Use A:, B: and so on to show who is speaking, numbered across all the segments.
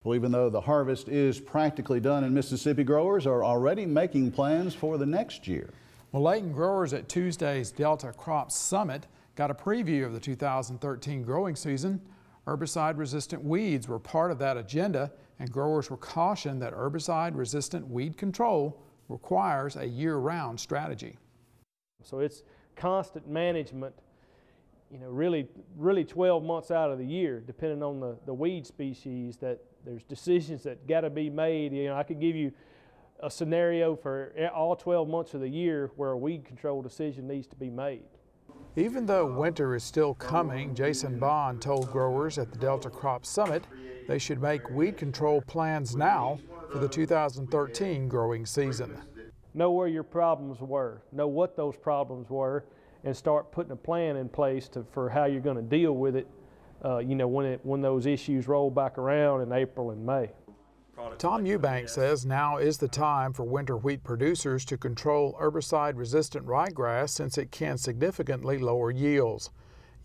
A: Well, even though the harvest is practically done in Mississippi, growers are already making plans for the next year.
B: Well, Layton growers at Tuesday's Delta Crop Summit got a preview of the 2013 growing season. Herbicide-resistant weeds were part of that agenda, and growers were cautioned that herbicide-resistant weed control requires a year-round strategy.
C: So it's constant management, really 12 months out of the year, depending on the weed species, that there's decisions that got to be made. I could give you a scenario for all 12 months of the year where a weed control decision needs to be made.
B: Even though winter is still coming, Jason Bond told growers at the Delta Crop Summit they should make weed control plans now for the 2013 growing season.
C: Know where your problems were, know what those problems were, and start putting a plan in place for how you're going to deal with it, when those issues roll back around in April and May.
B: Tom Eubank says now is the time for winter wheat producers to control herbicide-resistant ryegrass since it can significantly lower yields.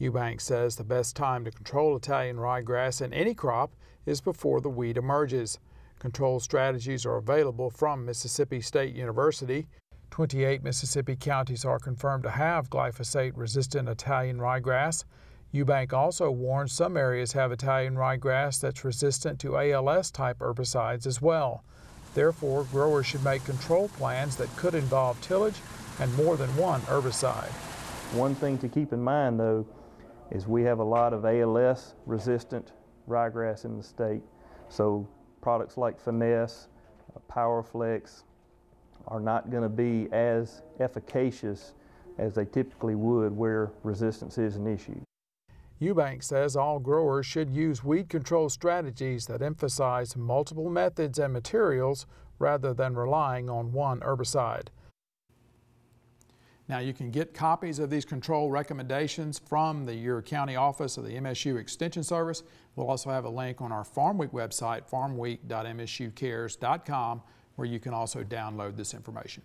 B: Eubank says the best time to control Italian ryegrass in any crop is before the weed emerges. Control strategies are available from Mississippi State University. 28 Mississippi counties are confirmed to have glyphosate-resistant Italian ryegrass. Eubank also warns some areas have Italian ryegrass that's resistant to ALS-type herbicides as well. Therefore, growers should make control plans that could involve tillage and more than one herbicide.
C: One thing to keep in mind, though, is we have a lot of ALS-resistant ryegrass in the state. So products like Finesse, PowerFlex are not going to be as efficacious as they typically would where resistance is an issue.
B: Eubank says all growers should use weed control strategies that emphasize multiple methods and materials rather than relying on one herbicide. Now, you can get copies of these control recommendations from your county office of the MSU Extension Service. We'll also have a link on our Farm Week website, farmweek.msucares.com, where you can also download this information.